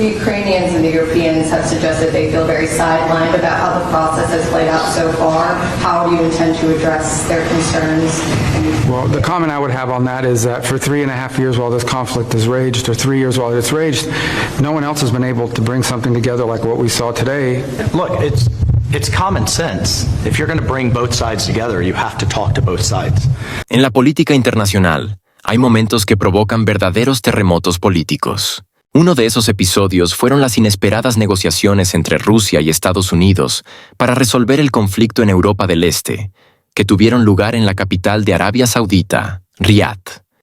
The Ukrainians and the Europeans have suggested they feel very sidelined about how the process has played out so far. How do you intend to address their concerns? Well, the comment I would have on that is that for 3.5 years while this conflict has raged, or 3 years while it's raged, no one else has been able to bring something together like what we saw today. Look, it's common sense. If you're going to bring both sides together, you have to talk to both sides. En la política internacional, hay momentos que provocan verdaderos terremotos políticos. Uno de esos episodios fueron las inesperadas negociaciones entre Rusia y Estados Unidos para resolver el conflicto en Europa del Este, que tuvieron lugar en la capital de Arabia Saudita, Riad.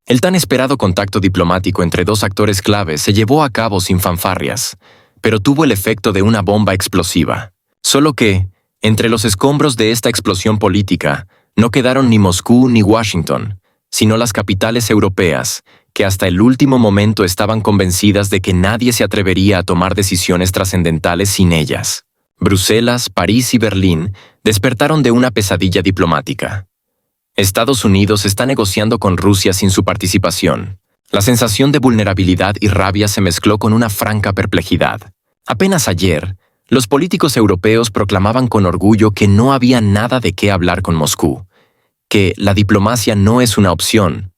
El tan esperado contacto diplomático entre dos actores claves se llevó a cabo sin fanfarrias, pero tuvo el efecto de una bomba explosiva. Solo que, entre los escombros de esta explosión política, no quedaron ni Moscú ni Washington, sino las capitales europeas, que hasta el último momento estaban convencidas de que nadie se atrevería a tomar decisiones trascendentales sin ellas. Bruselas, París y Berlín despertaron de una pesadilla diplomática. Estados Unidos está negociando con Rusia sin su participación. La sensación de vulnerabilidad y rabia se mezcló con una franca perplejidad. Apenas ayer, los políticos europeos proclamaban con orgullo que no había nada de qué hablar con Moscú, que la diplomacia no es una opción,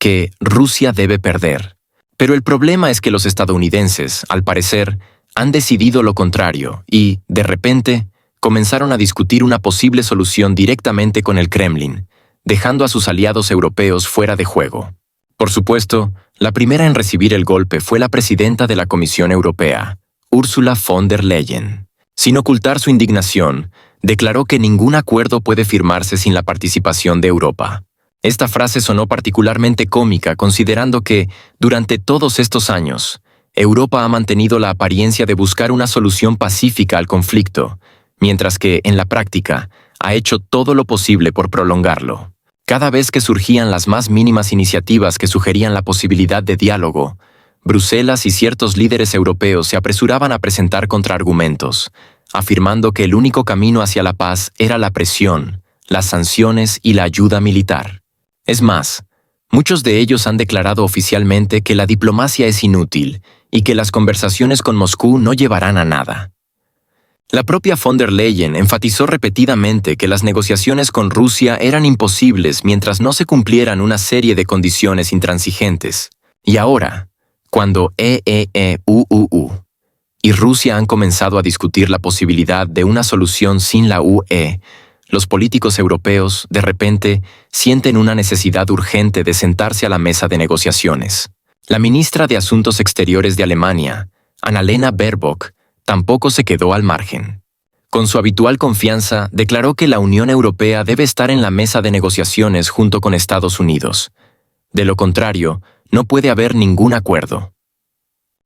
que Rusia debe perder. Pero el problema es que los estadounidenses, al parecer, han decidido lo contrario y, de repente, comenzaron a discutir una posible solución directamente con el Kremlin, dejando a sus aliados europeos fuera de juego. Por supuesto, la primera en recibir el golpe fue la presidenta de la Comisión Europea, Ursula von der Leyen. Sin ocultar su indignación, declaró que ningún acuerdo puede firmarse sin la participación de Europa. Esta frase sonó particularmente cómica considerando que, durante todos estos años, Europa ha mantenido la apariencia de buscar una solución pacífica al conflicto, mientras que, en la práctica, ha hecho todo lo posible por prolongarlo. Cada vez que surgían las más mínimas iniciativas que sugerían la posibilidad de diálogo, Bruselas y ciertos líderes europeos se apresuraban a presentar contraargumentos, afirmando que el único camino hacia la paz era la presión, las sanciones y la ayuda militar. Es más, muchos de ellos han declarado oficialmente que la diplomacia es inútil y que las conversaciones con Moscú no llevarán a nada. La propia von der Leyen enfatizó repetidamente que las negociaciones con Rusia eran imposibles mientras no se cumplieran una serie de condiciones intransigentes. Y ahora, cuando EEE-UUU y Rusia han comenzado a discutir la posibilidad de una solución sin la UE, los políticos europeos, de repente, sienten una necesidad urgente de sentarse a la mesa de negociaciones. La ministra de Asuntos Exteriores de Alemania, Annalena Baerbock, tampoco se quedó al margen. Con su habitual confianza, declaró que la Unión Europea debe estar en la mesa de negociaciones junto con Estados Unidos. De lo contrario, no puede haber ningún acuerdo.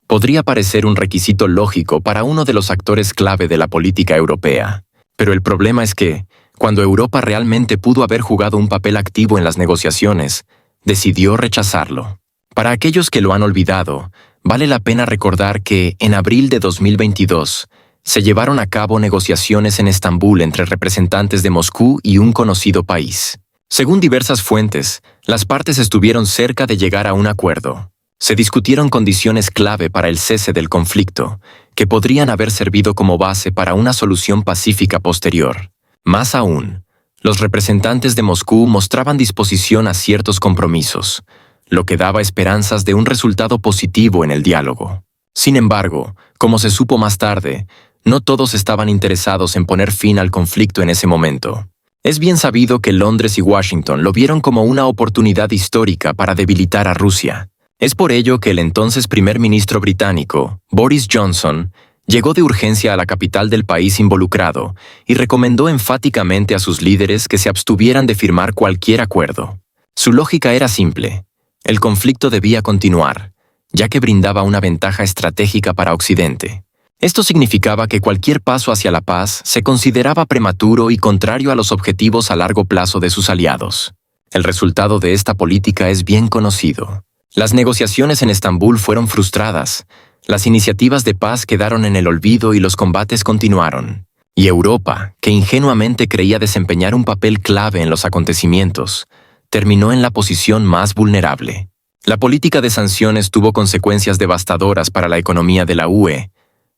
Podría parecer un requisito lógico para uno de los actores clave de la política europea, pero el problema es que, cuando Europa realmente pudo haber jugado un papel activo en las negociaciones, decidió rechazarlo. Para aquellos que lo han olvidado, vale la pena recordar que, en abril de 2022, se llevaron a cabo negociaciones en Estambul entre representantes de Moscú y un conocido país. Según diversas fuentes, las partes estuvieron cerca de llegar a un acuerdo. Se discutieron condiciones clave para el cese del conflicto, que podrían haber servido como base para una solución pacífica posterior. Más aún, los representantes de Moscú mostraban disposición a ciertos compromisos, lo que daba esperanzas de un resultado positivo en el diálogo. Sin embargo, como se supo más tarde, no todos estaban interesados en poner fin al conflicto en ese momento. Es bien sabido que Londres y Washington lo vieron como una oportunidad histórica para debilitar a Rusia. Es por ello que el entonces primer ministro británico, Boris Johnson, llegó de urgencia a la capital del país involucrado y recomendó enfáticamente a sus líderes que se abstuvieran de firmar cualquier acuerdo. Su lógica era simple: el conflicto debía continuar, ya que brindaba una ventaja estratégica para Occidente. Esto significaba que cualquier paso hacia la paz se consideraba prematuro y contrario a los objetivos a largo plazo de sus aliados. El resultado de esta política es bien conocido. Las negociaciones en Estambul fueron frustradas, las iniciativas de paz quedaron en el olvido y los combates continuaron. Y Europa, que ingenuamente creía desempeñar un papel clave en los acontecimientos, terminó en la posición más vulnerable. La política de sanciones tuvo consecuencias devastadoras para la economía de la UE.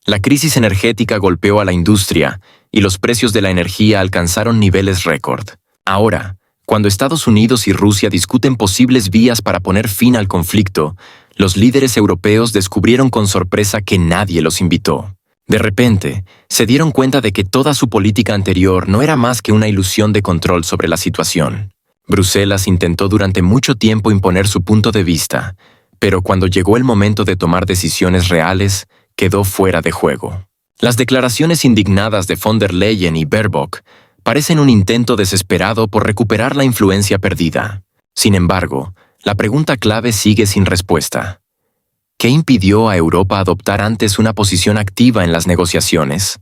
La crisis energética golpeó a la industria y los precios de la energía alcanzaron niveles récord. Ahora, cuando Estados Unidos y Rusia discuten posibles vías para poner fin al conflicto, los líderes europeos descubrieron con sorpresa que nadie los invitó. De repente, se dieron cuenta de que toda su política anterior no era más que una ilusión de control sobre la situación. Bruselas intentó durante mucho tiempo imponer su punto de vista, pero cuando llegó el momento de tomar decisiones reales, quedó fuera de juego. Las declaraciones indignadas de von der Leyen y Baerbock parecen un intento desesperado por recuperar la influencia perdida. Sin embargo, la pregunta clave sigue sin respuesta. ¿Qué impidió a Europa adoptar antes una posición activa en las negociaciones?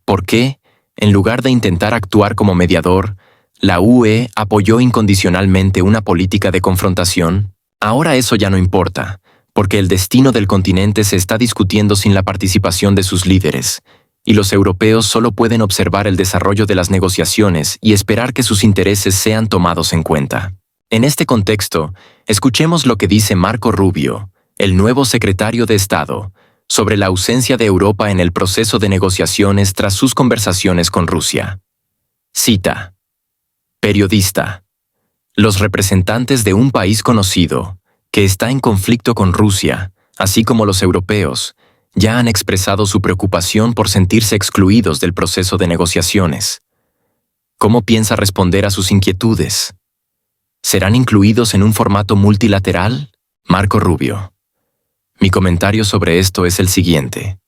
¿Por qué, en lugar de intentar actuar como mediador, la UE apoyó incondicionalmente una política de confrontación? Ahora eso ya no importa, porque el destino del continente se está discutiendo sin la participación de sus líderes, y los europeos solo pueden observar el desarrollo de las negociaciones y esperar que sus intereses sean tomados en cuenta. En este contexto, escuchemos lo que dice Marco Rubio, el nuevo secretario de Estado, sobre la ausencia de Europa en el proceso de negociaciones tras sus conversaciones con Rusia. Cita. Periodista. Los representantes de un país conocido, que está en conflicto con Rusia, así como los europeos, ya han expresado su preocupación por sentirse excluidos del proceso de negociaciones. ¿Cómo piensa responder a sus inquietudes? ¿Serán incluidos en un formato multilateral? Marco Rubio. Mi comentario sobre esto es el siguiente.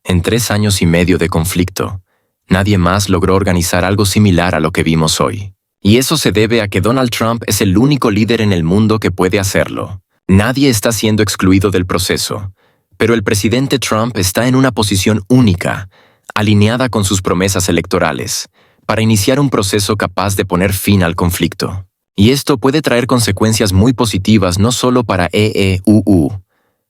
En 3 años y medio de conflicto, nadie más logró organizar algo similar a lo que vimos hoy. Y eso se debe a que Donald Trump es el único líder en el mundo que puede hacerlo. Nadie está siendo excluido del proceso, pero el presidente Trump está en una posición única, alineada con sus promesas electorales, para iniciar un proceso capaz de poner fin al conflicto. Y esto puede traer consecuencias muy positivas no solo para EEUU,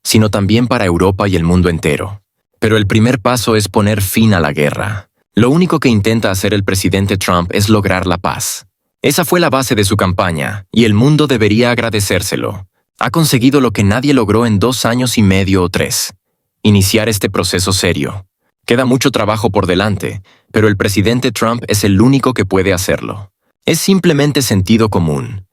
sino también para Europa y el mundo entero. Pero el primer paso es poner fin a la guerra. Lo único que intenta hacer el presidente Trump es lograr la paz. Esa fue la base de su campaña, y el mundo debería agradecérselo. Ha conseguido lo que nadie logró en 2 años y medio o 3. Iniciar este proceso serio. Queda mucho trabajo por delante, pero el presidente Trump es el único que puede hacerlo. Es simplemente sentido común.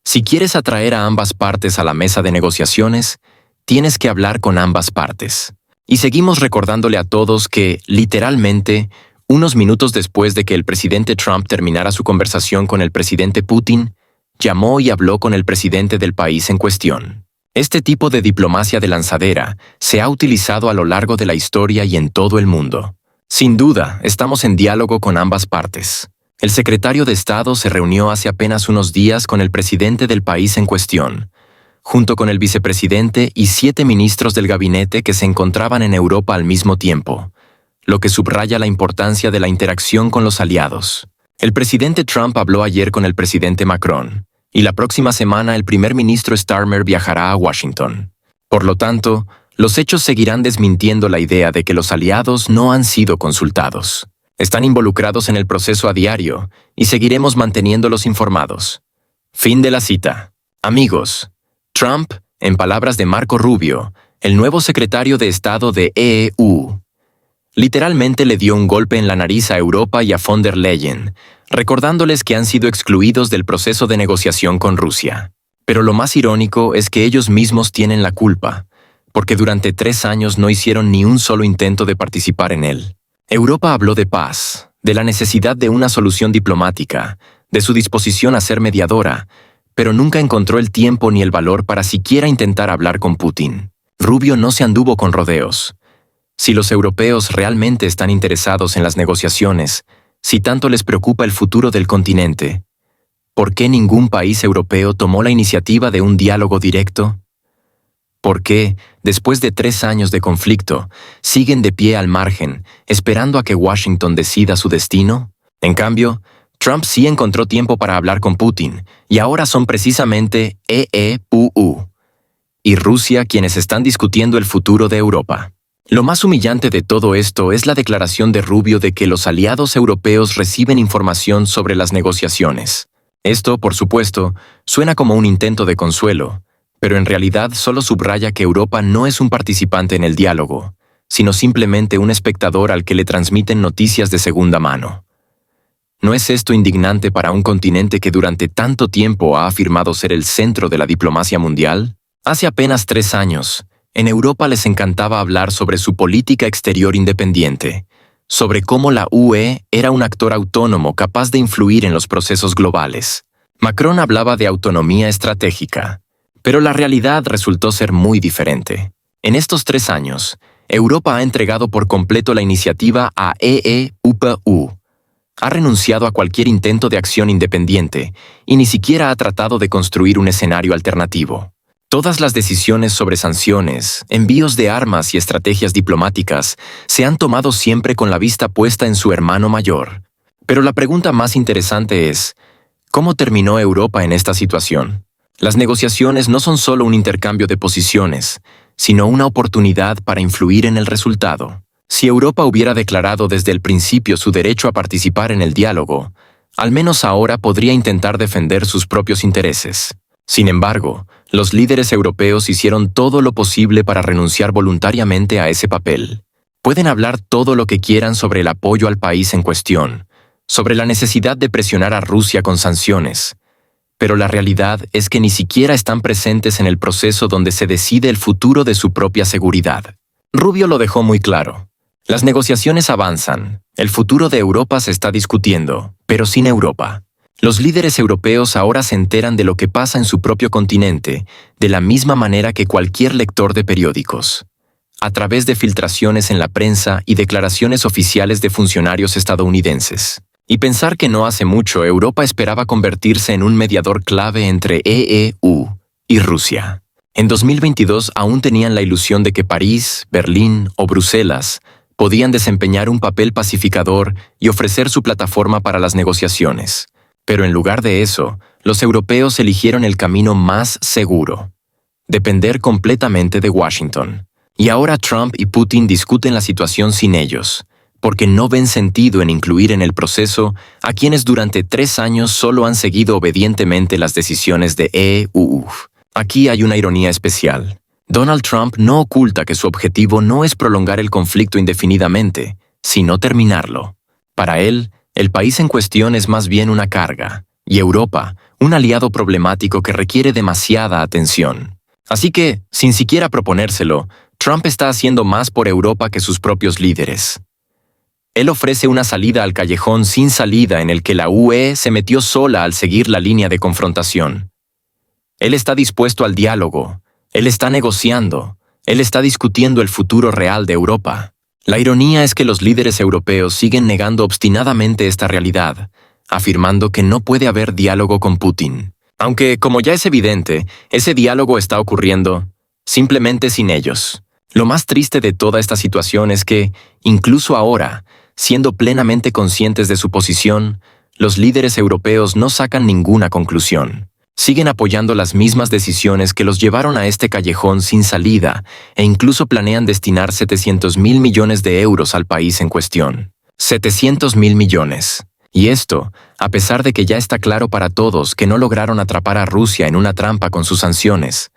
Si quieres atraer a ambas partes a la mesa de negociaciones, tienes que hablar con ambas partes. Y seguimos recordándole a todos que, literalmente, unos minutos después de que el presidente Trump terminara su conversación con el presidente Putin, llamó y habló con el presidente del país en cuestión. Este tipo de diplomacia de lanzadera se ha utilizado a lo largo de la historia y en todo el mundo. Sin duda, estamos en diálogo con ambas partes. El secretario de Estado se reunió hace apenas unos días con el presidente del país en cuestión, junto con el vicepresidente y 7 ministros del gabinete que se encontraban en Europa al mismo tiempo, lo que subraya la importancia de la interacción con los aliados. El presidente Trump habló ayer con el presidente Macron, y la próxima semana el primer ministro Starmer viajará a Washington. Por lo tanto, los hechos seguirán desmintiendo la idea de que los aliados no han sido consultados. Están involucrados en el proceso a diario, y seguiremos manteniéndolos informados. Fin de la cita. Amigos, Trump, en palabras de Marco Rubio, el nuevo secretario de Estado de EU, literalmente le dio un golpe en la nariz a Europa y a von der Leyen, recordándoles que han sido excluidos del proceso de negociación con Rusia. Pero lo más irónico es que ellos mismos tienen la culpa, porque durante 3 años no hicieron ni un solo intento de participar en él. Europa habló de paz, de la necesidad de una solución diplomática, de su disposición a ser mediadora, pero nunca encontró el tiempo ni el valor para siquiera intentar hablar con Putin. Rubio no se anduvo con rodeos. Si los europeos realmente están interesados en las negociaciones, si tanto les preocupa el futuro del continente, ¿por qué ningún país europeo tomó la iniciativa de un diálogo directo? ¿Por qué, después de 3 años de conflicto, siguen de pie al margen, esperando a que Washington decida su destino? En cambio, Trump sí encontró tiempo para hablar con Putin, y ahora son precisamente EEUU y Rusia quienes están discutiendo el futuro de Europa. Lo más humillante de todo esto es la declaración de Rubio de que los aliados europeos reciben información sobre las negociaciones. Esto, por supuesto, suena como un intento de consuelo, pero en realidad solo subraya que Europa no es un participante en el diálogo, sino simplemente un espectador al que le transmiten noticias de segunda mano. ¿No es esto indignante para un continente que durante tanto tiempo ha afirmado ser el centro de la diplomacia mundial? Hace apenas 3 años, en Europa les encantaba hablar sobre su política exterior independiente, sobre cómo la UE era un actor autónomo capaz de influir en los procesos globales. Macron hablaba de autonomía estratégica, pero la realidad resultó ser muy diferente. En estos 3 años, Europa ha entregado por completo la iniciativa a EEUPU. Ha renunciado a cualquier intento de acción independiente y ni siquiera ha tratado de construir un escenario alternativo. Todas las decisiones sobre sanciones, envíos de armas y estrategias diplomáticas se han tomado siempre con la vista puesta en su hermano mayor. Pero la pregunta más interesante es, ¿cómo terminó Europa en esta situación? Las negociaciones no son solo un intercambio de posiciones, sino una oportunidad para influir en el resultado. Si Europa hubiera declarado desde el principio su derecho a participar en el diálogo, al menos ahora podría intentar defender sus propios intereses. Sin embargo, los líderes europeos hicieron todo lo posible para renunciar voluntariamente a ese papel. Pueden hablar todo lo que quieran sobre el apoyo al país en cuestión, sobre la necesidad de presionar a Rusia con sanciones, pero la realidad es que ni siquiera están presentes en el proceso donde se decide el futuro de su propia seguridad. Rubio lo dejó muy claro. Las negociaciones avanzan, el futuro de Europa se está discutiendo, pero sin Europa. Los líderes europeos ahora se enteran de lo que pasa en su propio continente, de la misma manera que cualquier lector de periódicos, a través de filtraciones en la prensa y declaraciones oficiales de funcionarios estadounidenses. Y pensar que no hace mucho Europa esperaba convertirse en un mediador clave entre EU y Rusia. En 2022 aún tenían la ilusión de que París, Berlín o Bruselas podían desempeñar un papel pacificador y ofrecer su plataforma para las negociaciones. Pero en lugar de eso, los europeos eligieron el camino más seguro: depender completamente de Washington. Y ahora Trump y Putin discuten la situación sin ellos, porque no ven sentido en incluir en el proceso a quienes durante 3 años solo han seguido obedientemente las decisiones de EU. Aquí hay una ironía especial. Donald Trump no oculta que su objetivo no es prolongar el conflicto indefinidamente, sino terminarlo. Para él, el país en cuestión es más bien una carga, y Europa, un aliado problemático que requiere demasiada atención. Así que, sin siquiera proponérselo, Trump está haciendo más por Europa que sus propios líderes. Él ofrece una salida al callejón sin salida en el que la UE se metió sola al seguir la línea de confrontación. Él está dispuesto al diálogo, él está negociando, él está discutiendo el futuro real de Europa. La ironía es que los líderes europeos siguen negando obstinadamente esta realidad, afirmando que no puede haber diálogo con Putin. Aunque, como ya es evidente, ese diálogo está ocurriendo simplemente sin ellos. Lo más triste de toda esta situación es que, incluso ahora, siendo plenamente conscientes de su posición, los líderes europeos no sacan ninguna conclusión. Siguen apoyando las mismas decisiones que los llevaron a este callejón sin salida e incluso planean destinar 700.000 millones de euros al país en cuestión. 700.000 millones. Y esto, a pesar de que ya está claro para todos que no lograron atrapar a Rusia en una trampa con sus sanciones.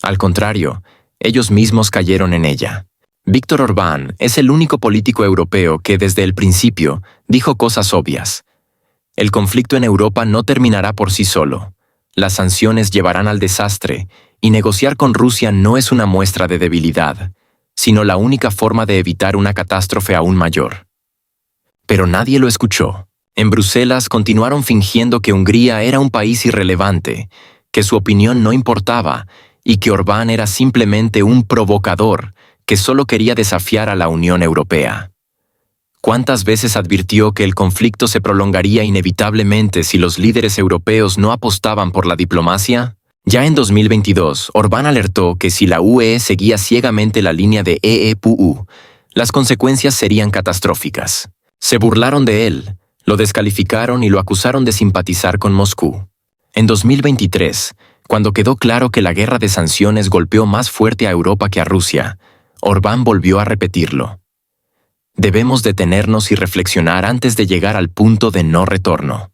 Al contrario, ellos mismos cayeron en ella. Viktor Orbán es el único político europeo que desde el principio dijo cosas obvias. El conflicto en Europa no terminará por sí solo. Las sanciones llevarán al desastre, y negociar con Rusia no es una muestra de debilidad, sino la única forma de evitar una catástrofe aún mayor. Pero nadie lo escuchó. En Bruselas continuaron fingiendo que Hungría era un país irrelevante, que su opinión no importaba y que Orbán era simplemente un provocador que solo quería desafiar a la Unión Europea. ¿Cuántas veces advirtió que el conflicto se prolongaría inevitablemente si los líderes europeos no apostaban por la diplomacia? Ya en 2022, Orbán alertó que si la UE seguía ciegamente la línea de EEPU, las consecuencias serían catastróficas. Se burlaron de él, lo descalificaron y lo acusaron de simpatizar con Moscú. En 2023, cuando quedó claro que la guerra de sanciones golpeó más fuerte a Europa que a Rusia, Orbán volvió a repetirlo. Debemos detenernos y reflexionar antes de llegar al punto de no retorno.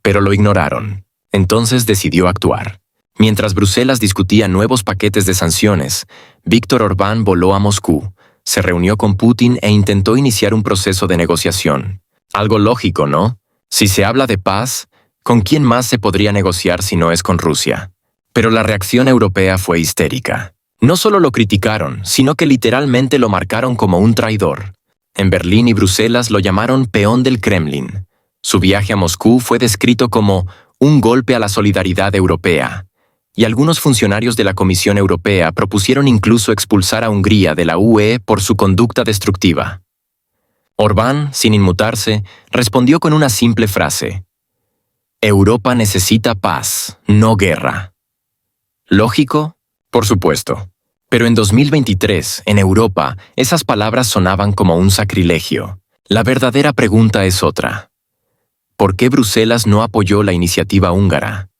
Pero lo ignoraron. Entonces decidió actuar. Mientras Bruselas discutía nuevos paquetes de sanciones, Víctor Orbán voló a Moscú, se reunió con Putin e intentó iniciar un proceso de negociación. Algo lógico, ¿no? Si se habla de paz, ¿con quién más se podría negociar si no es con Rusia? Pero la reacción europea fue histérica. No solo lo criticaron, sino que literalmente lo marcaron como un traidor. En Berlín y Bruselas lo llamaron peón del Kremlin. Su viaje a Moscú fue descrito como un golpe a la solidaridad europea. Y algunos funcionarios de la Comisión Europea propusieron incluso expulsar a Hungría de la UE por su conducta destructiva. Orbán, sin inmutarse, respondió con una simple frase: Europa necesita paz, no guerra. ¿Lógico? Por supuesto. Pero en 2023, en Europa, esas palabras sonaban como un sacrilegio. La verdadera pregunta es otra. ¿Por qué Bruselas no apoyó la iniciativa húngara?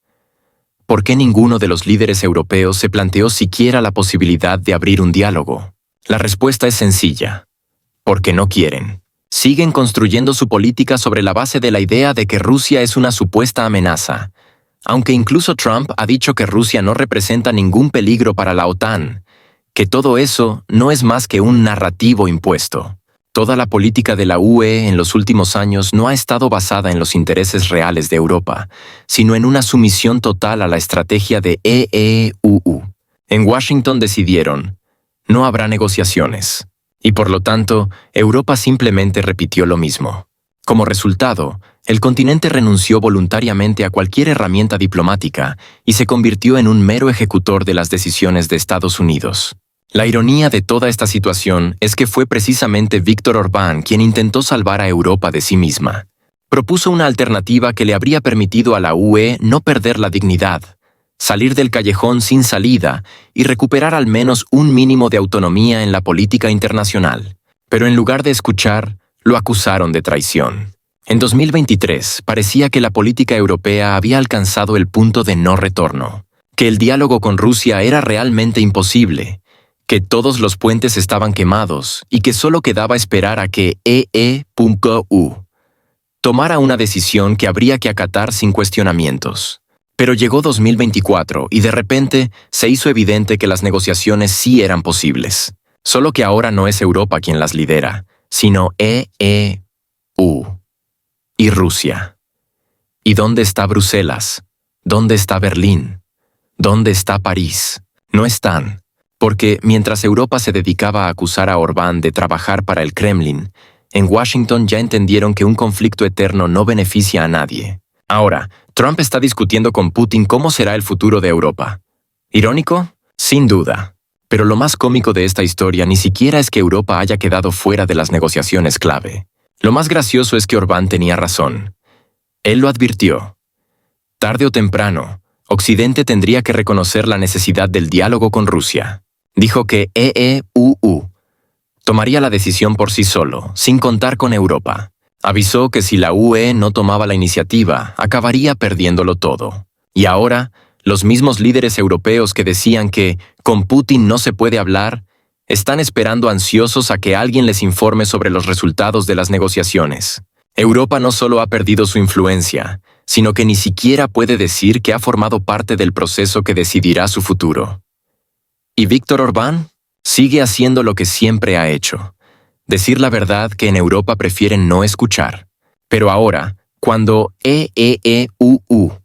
¿Por qué ninguno de los líderes europeos se planteó siquiera la posibilidad de abrir un diálogo? La respuesta es sencilla. Porque no quieren. Siguen construyendo su política sobre la base de la idea de que Rusia es una supuesta amenaza. Aunque incluso Trump ha dicho que Rusia no representa ningún peligro para la OTAN, que todo eso no es más que un narrativo impuesto. Toda la política de la UE en los últimos años no ha estado basada en los intereses reales de Europa, sino en una sumisión total a la estrategia de EEUU. En Washington decidieron, no habrá negociaciones. Y por lo tanto, Europa simplemente repitió lo mismo. Como resultado, el continente renunció voluntariamente a cualquier herramienta diplomática y se convirtió en un mero ejecutor de las decisiones de Estados Unidos. La ironía de toda esta situación es que fue precisamente Víctor Orbán quien intentó salvar a Europa de sí misma. Propuso una alternativa que le habría permitido a la UE no perder la dignidad, salir del callejón sin salida y recuperar al menos un mínimo de autonomía en la política internacional. Pero en lugar de escuchar, lo acusaron de traición. En 2023, parecía que la política europea había alcanzado el punto de no retorno, que el diálogo con Rusia era realmente imposible, que todos los puentes estaban quemados y que solo quedaba esperar a que EE.U tomara una decisión que habría que acatar sin cuestionamientos. Pero llegó 2024 y de repente se hizo evidente que las negociaciones sí eran posibles. Solo que ahora no es Europa quien las lidera, sino EEU y Rusia. ¿Y dónde está Bruselas? ¿Dónde está Berlín? ¿Dónde está París? No están. Porque mientras Europa se dedicaba a acusar a Orbán de trabajar para el Kremlin, en Washington ya entendieron que un conflicto eterno no beneficia a nadie. Ahora, Trump está discutiendo con Putin cómo será el futuro de Europa. ¿Irónico? Sin duda. Pero lo más cómico de esta historia ni siquiera es que Europa haya quedado fuera de las negociaciones clave. Lo más gracioso es que Orbán tenía razón. Él lo advirtió. Tarde o temprano, Occidente tendría que reconocer la necesidad del diálogo con Rusia. Dijo que EEUU tomaría la decisión por sí solo, sin contar con Europa. Avisó que si la UE no tomaba la iniciativa, acabaría perdiéndolo todo. Y ahora, los mismos líderes europeos que decían que con Putin no se puede hablar, están esperando ansiosos a que alguien les informe sobre los resultados de las negociaciones. Europa no solo ha perdido su influencia, sino que ni siquiera puede decir que ha formado parte del proceso que decidirá su futuro. ¿Y Víctor Orbán? Sigue haciendo lo que siempre ha hecho. Decir la verdad que en Europa prefieren no escuchar. Pero ahora, cuando EEUU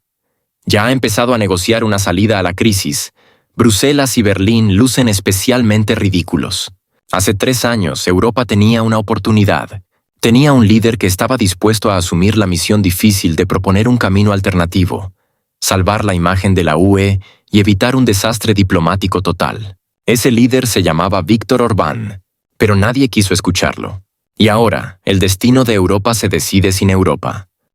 ya ha empezado a negociar una salida a la crisis, Bruselas y Berlín lucen especialmente ridículos. Hace 3 años, Europa tenía una oportunidad. Tenía un líder que estaba dispuesto a asumir la misión difícil de proponer un camino alternativo, salvar la imagen de la UE y evitar un desastre diplomático total. Ese líder se llamaba Víctor Orbán, pero nadie quiso escucharlo. Y ahora, el destino de Europa se decide sin Europa.